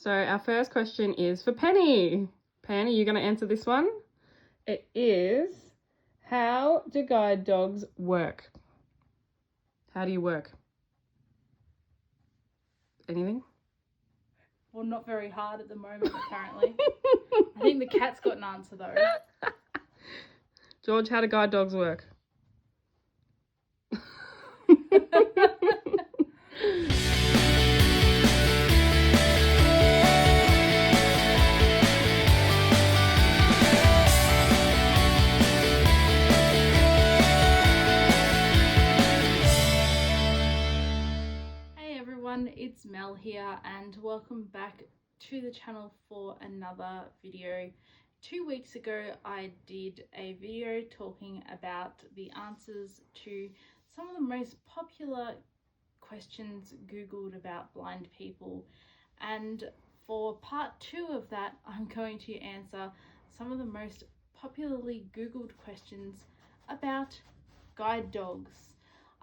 So our first question is for Penny. Penny, are you going to answer this one? It is, how do guide dogs work? How do you work? Anything? Well, not very hard at the moment, apparently. I think the cat's got an answer, though. George, how do guide dogs work? Hey everyone, it's Mel here and welcome back to the channel for another video. 2 weeks ago I did a video talking about the answers to some of the most popular questions googled about blind people, and for part 2 of that I'm going to answer some of the most popularly googled questions about guide dogs.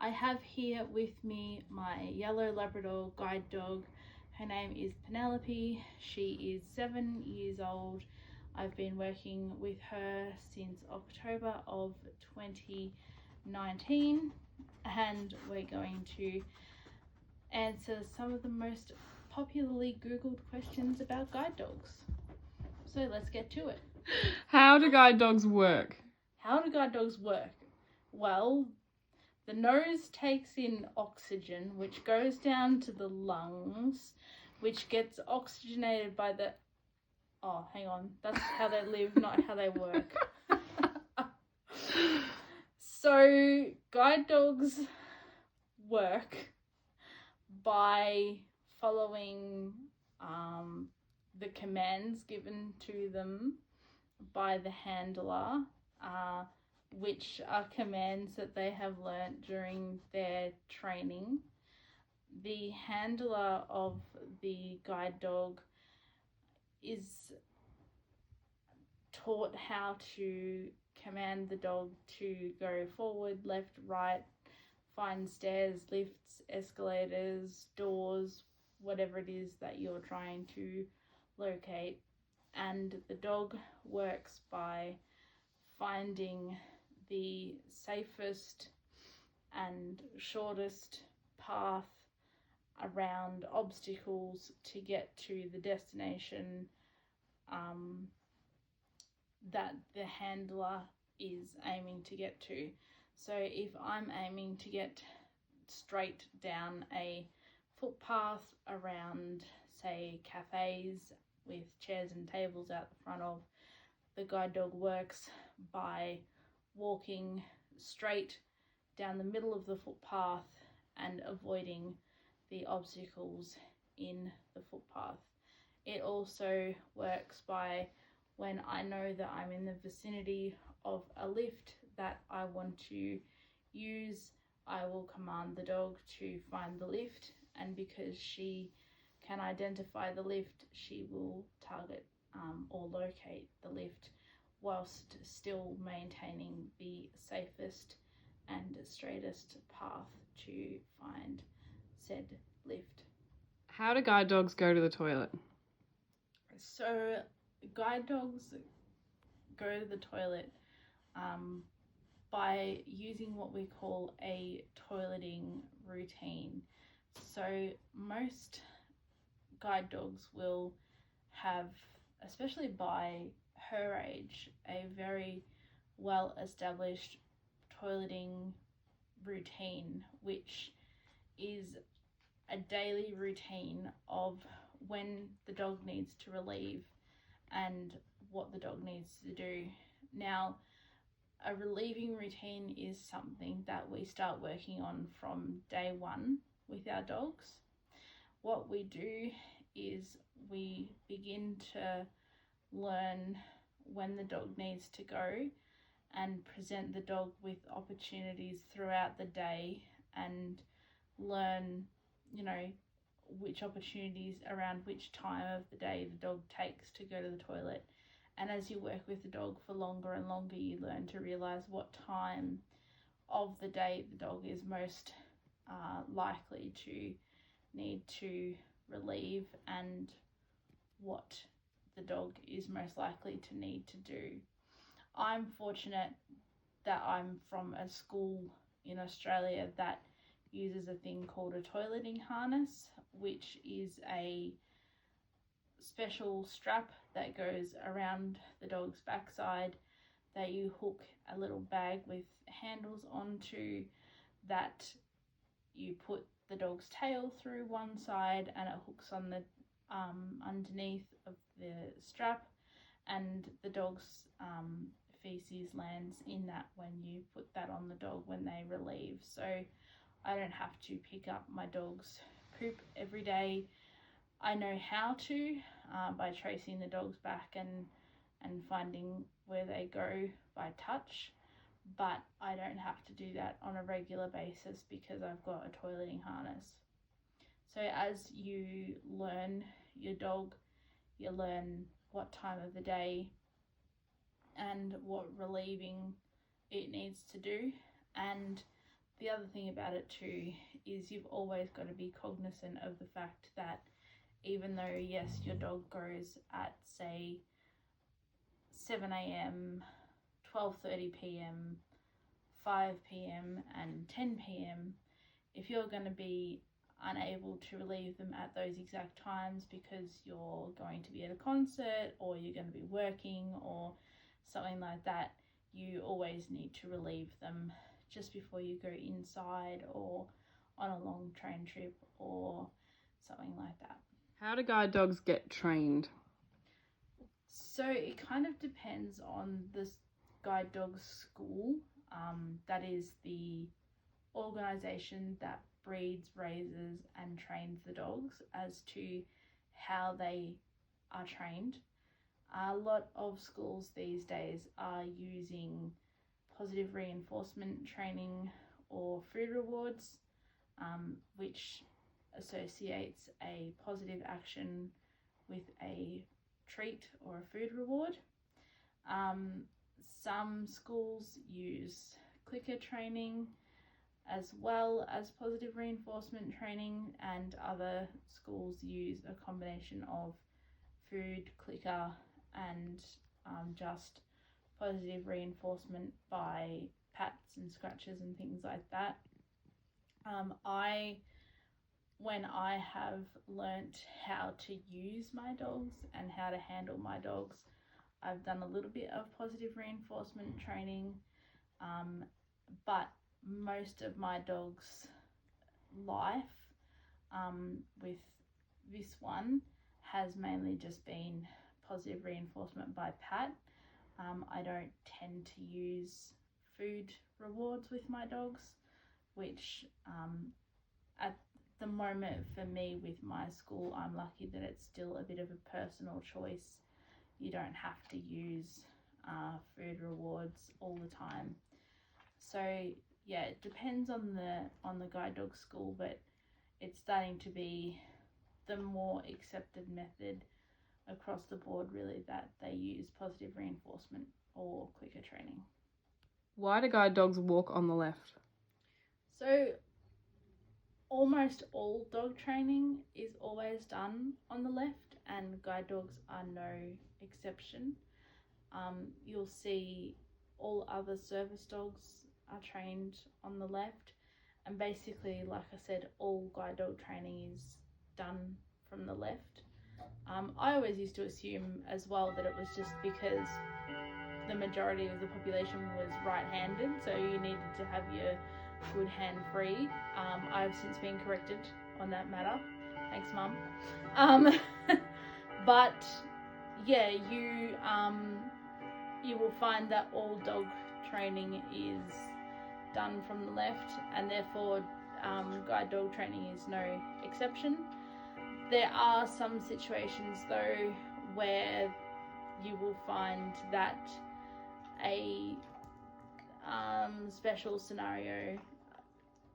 I have here with me my yellow Labrador guide dog. Her name is Penelope. She is 7 years old. I've been working with her since October of 2019, and we're going to answer some of the most popularly googled questions about guide dogs. So let's get to it. How do guide dogs work? How do guide dogs work? Well, the nose takes in oxygen, which goes down to the lungs, which gets oxygenated by the... Oh, hang on. That's how they live, not how they work. So, guide dogs work by following the commands given to them by the handler, which are commands that they have learnt during their training. The handler of the guide dog is taught how to command the dog to go forward, left, right, find stairs, lifts, escalators, doors, whatever it is that you're trying to locate. And the dog works by finding the safest and shortest path around obstacles to get to the destination that the handler is aiming to get to. So if I'm aiming to get straight down a footpath around, say, cafes with chairs and tables out the front of, the guide dog works by walking straight down the middle of the footpath and avoiding the obstacles in the footpath. It also works by, when I know that I'm in the vicinity of a lift that I want to use, I will command the dog to find the lift, and because she can identify the lift, she will target or locate the lift whilst still maintaining the safest and straightest path to find said lift. How do guide dogs go to the toilet? So guide dogs go to the toilet by using what we call a toileting routine. So most guide dogs will have, especially by her age, a very well established toileting routine, which is a daily routine of when the dog needs to relieve and what the dog needs to do. Now, a relieving routine is something that we start working on from day one with our dogs. What we do is we begin to learn when the dog needs to go and present the dog with opportunities throughout the day and learn, which opportunities around which time of the day the dog takes to go to the toilet. And as you work with the dog for longer and longer, you learn to realise what time of the day the dog is most likely to need to relieve and what the dog is most likely to need to do. I'm fortunate that I'm from a school in Australia that uses a thing called a toileting harness, which is a special strap that goes around the dog's backside that you hook a little bag with handles onto, that you put the dog's tail through one side and it hooks on the underneath of the strap, and the dog's feces lands in that when you put that on the dog when they relieve. So I don't have to pick up my dog's poop every day. I know how to by tracing the dog's back and finding where they go by touch, but I don't have to do that on a regular basis because I've got a toileting harness. So as you learn your dog, you learn what time of the day and what relieving it needs to do. And the other thing about it too is you've always got to be cognizant of the fact that even though, yes, your dog goes at, say, 7 a.m, 12:30 p.m, 5 p.m, and 10 p.m, if you're going to be unable to relieve them at those exact times because you're going to be at a concert or you're going to be working or something like that, you always need to relieve them just before you go inside or on a long train trip or something like that. How do guide dogs get trained? So it kind of depends on the guide dog school. That is the organisation that breeds, raises and trains the dogs as to how they are trained. A lot of schools these days are using positive reinforcement training or food rewards, which associates a positive action with a treat or a food reward. Some schools use clicker training as well as positive reinforcement training, and other schools use a combination of food, clicker and just positive reinforcement by pats and scratches and things like that. When I have learnt how to use my dogs and how to handle my dogs, I've done a little bit of positive reinforcement training, but most of my dog's life with this one has mainly just been positive reinforcement by pat. I don't tend to use food rewards with my dogs, which at the moment for me with my school, I'm lucky that it's still a bit of a personal choice. You don't have to use food rewards all the time. So yeah, it depends on the guide dog school, but it's starting to be the more accepted method across the board, really, that they use positive reinforcement or clicker training. Why do guide dogs walk on the left? So almost all dog training is always done on the left, and guide dogs are no exception. You'll see all other service dogs are trained on the left, and basically, like I said, all guide dog training is done from the left. I always used to assume as well that it was just because the majority of the population was right-handed, so you needed to have your good hand free. I've since been corrected on that matter. Thanks, Mum. But yeah, you will find that all dog training is done from the left, and therefore guide dog training is no exception. There are some situations though where you will find that a special scenario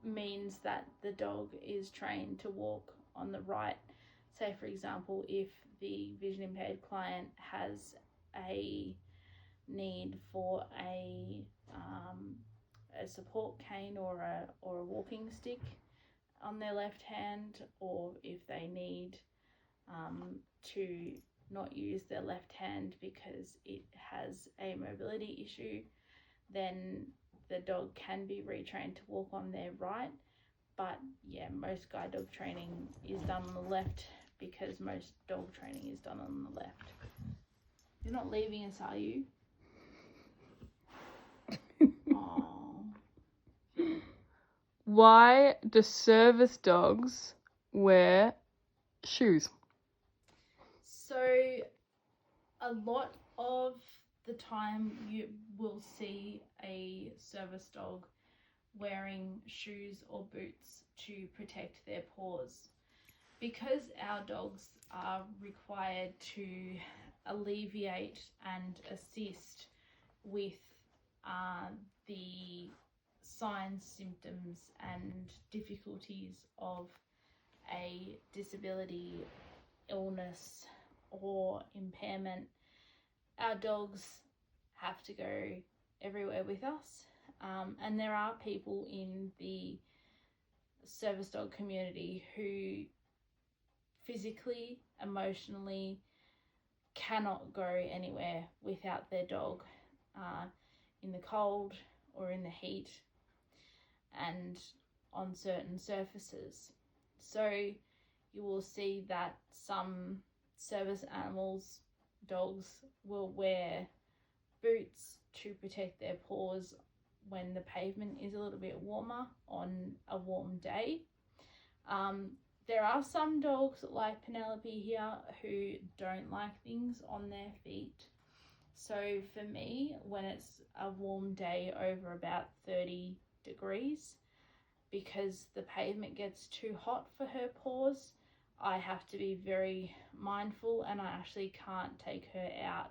means that the dog is trained to walk on the right. Say for example, if the vision impaired client has a need for a support cane or a walking stick on their left hand, or if they need to not use their left hand because it has a mobility issue, then the dog can be retrained to walk on their right. But yeah, most guide dog training is done on the left because most dog training is done on the left. You're not leaving us, are you? Oh. Why do service dogs wear shoes? So a lot of the time you will see a service dog wearing shoes or boots to protect their paws. Because our dogs are required to alleviate and assist with the signs, symptoms and difficulties of a disability, illness or impairment, our dogs have to go everywhere with us. And there are people in the service dog community who physically, emotionally cannot go anywhere without their dog, in the cold or in the heat and on certain surfaces. So you will see that some service animals, dogs, will wear boots to protect their paws when the pavement is a little bit warmer on a warm day. There are some dogs like Penelope here who don't like things on their feet. So for me, when it's a warm day over about 30 degrees, because the pavement gets too hot for her paws, I have to be very mindful and I actually can't take her out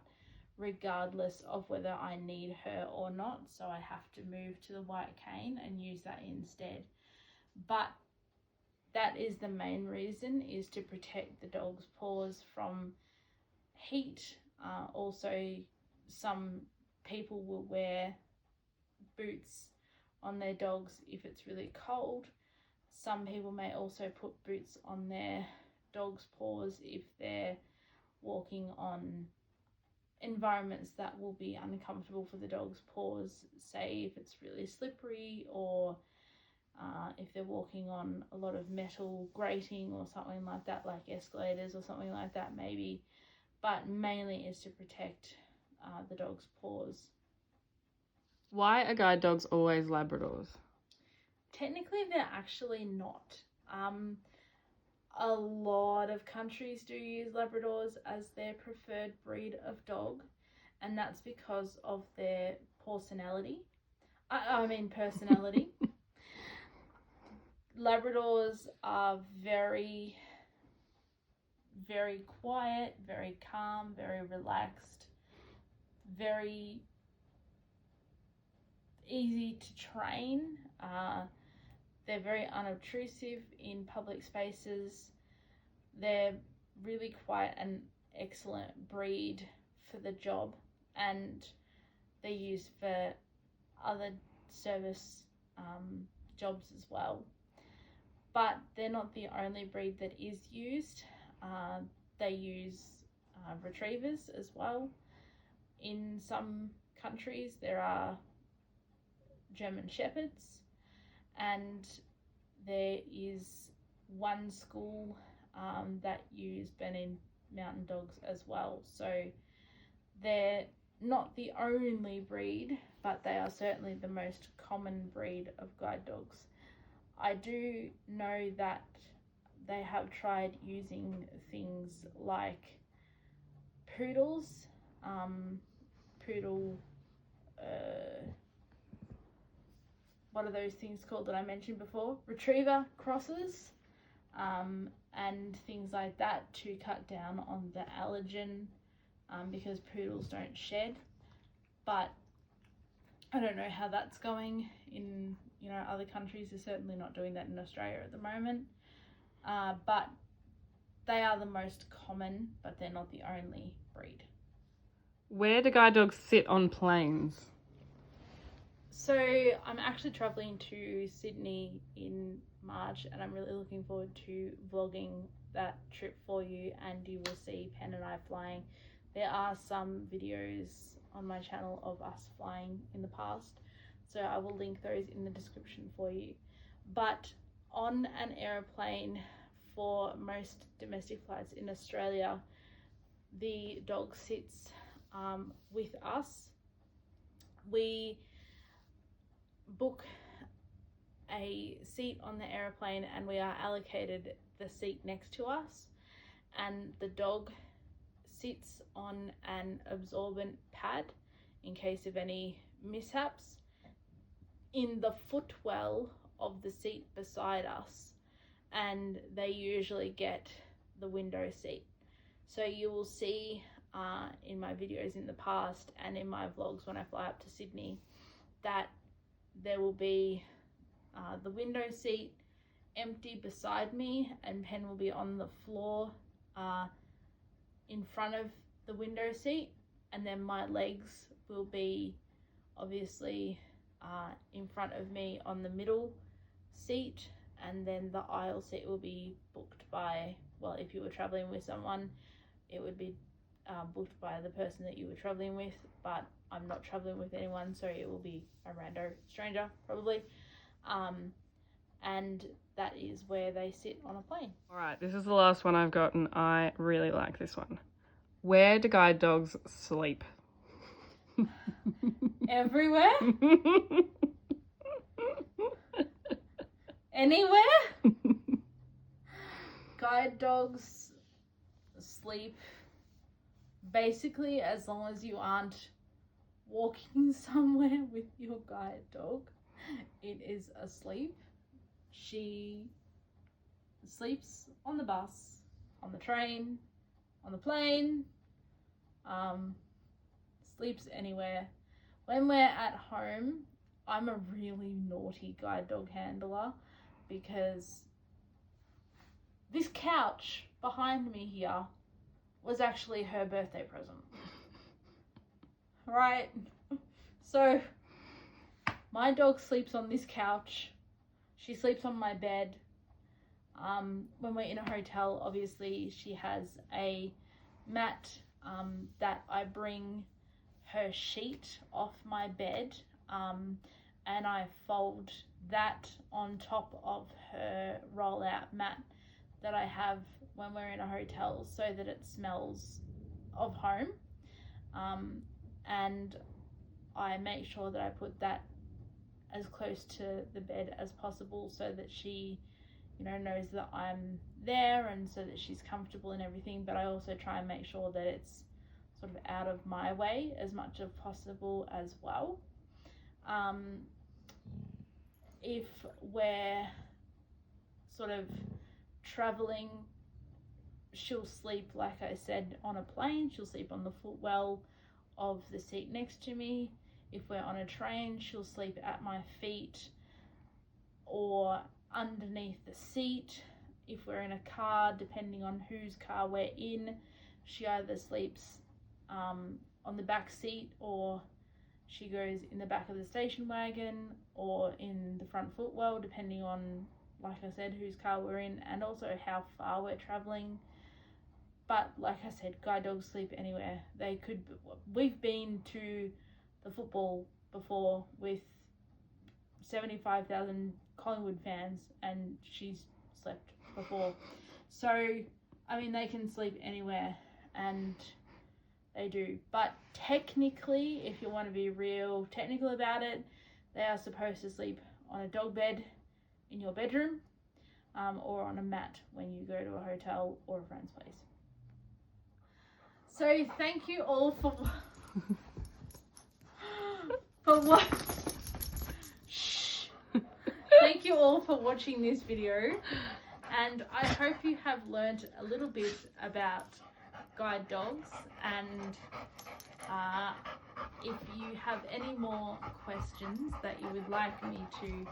regardless of whether I need her or not. So I have to move to the white cane and use that instead. But that is the main reason, is to protect the dog's paws from heat. Also, some people will wear boots on their dogs if it's really cold. Some people may also put boots on their dog's paws if they're walking on environments that will be uncomfortable for the dog's paws, say if it's really slippery or if they're walking on a lot of metal grating or something like that, like escalators or something like that maybe, but mainly is to protect the dog's paws. Why are guide dogs always Labradors? Technically, they're actually not. A lot of countries do use Labradors as their preferred breed of dog, and that's because of their personality. Personality. Labradors are very, very quiet, very calm, very relaxed, very easy to train. They're very unobtrusive in public spaces. They're really quite an excellent breed for the job, and they're used for other service jobs as well. But they're not the only breed that is used. They use retrievers as well. In some countries there are German Shepherds, and there is one school that use Bernese Mountain Dogs as well. So they're not the only breed, but they are certainly the most common breed of guide dogs. I do know that they have tried using things like poodles, what are those things called that I mentioned before? Retriever crosses, and things like that to cut down on the allergen, because poodles don't shed. But I don't know how that's going in other countries. They're certainly not doing that in Australia at the moment. But they are the most common, but they're not the only breed. Where do guide dogs sit on planes? So I'm actually travelling to Sydney in March, and I'm really looking forward to vlogging that trip for you, and you will see Pen and I flying. There are some videos on my channel of us flying in the past, so I will link those in the description for you. But on an aeroplane, for most domestic flights in Australia, the dog sits with us. We book a seat on the aeroplane and we are allocated the seat next to us, and the dog sits on an absorbent pad in case of any mishaps in the footwell of the seat beside us, and they usually get the window seat. So you will see in my videos in the past and in my vlogs when I fly up to Sydney that there will be the window seat empty beside me, and Pen will be on the floor in front of the window seat, and then my legs will be obviously in front of me on the middle seat, and then the aisle seat will be booked by, well, if you were traveling with someone, it would be booked by the person that you were traveling with, but I'm not traveling with anyone, so it will be a rando stranger probably. And that is where they sit on a plane. All right, this is the last one I've got, and I really like this one. Where do guide dogs sleep? Everywhere? Anywhere? Guide dogs sleep basically as long as you aren't walking somewhere with your guide dog. It is asleep. She sleeps on the bus, on the train, on the plane, sleeps anywhere. When we're at home, I'm a really naughty guide dog handler because this couch behind me here was actually her birthday present. Right? So my dog sleeps on this couch. She sleeps on my bed. When we're in a hotel, obviously she has a mat that I bring her sheet off my bed, and I fold that on top of her roll-out mat that I have when we're in a hotel so that it smells of home. And I make sure that I put that as close to the bed as possible so that she, you know, knows that I'm there and so that she's comfortable and everything. But I also try and make sure that it's sort of out of my way as much as possible as well. If we're sort of traveling, she'll sleep, like I said, on a plane. She'll sleep on the footwell of the seat next to me. If we're on a train, she'll sleep at my feet or underneath the seat. If we're in a car, depending on whose car we're in, she either sleeps on the back seat, or she goes in the back of the station wagon or in the front footwell, depending on, like I said, whose car we're in and also how far we're traveling. But like I said, guide dogs sleep anywhere. We've been to the football before with 75,000 Collingwood fans, and she's slept before. So, I mean, they can sleep anywhere, and they do. But technically, if you want to be real technical about it, they are supposed to sleep on a dog bed in your bedroom, or on a mat when you go to a hotel or a friend's place. So thank you all for what? Shh. Thank you all for watching this video, and I hope you have learned a little bit about guide dogs. And if you have any more questions that you would like me to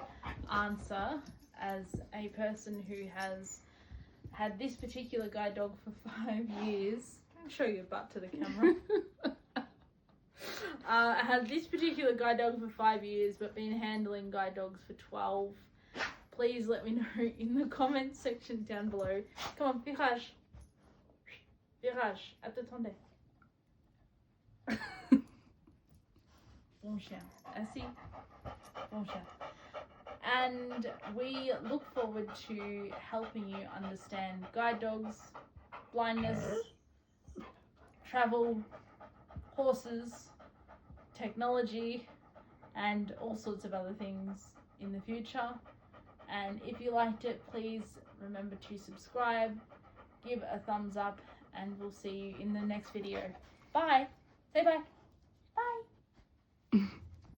answer as a person who has had this particular guide dog for 5 years, don't show your butt to the camera. I had this particular guide dog for 5 years, but been handling guide dogs for 12. please let me know in the comments section down below. Come on, virage. Virage. Attendez. Bon chien. Assis. Bon chien. And we look forward to helping you understand guide dogs, blindness, travel, horses, technology, and all sorts of other things in the future. And if you liked it, please remember to subscribe, give a thumbs up, and we'll see you in the next video. Bye! Say bye!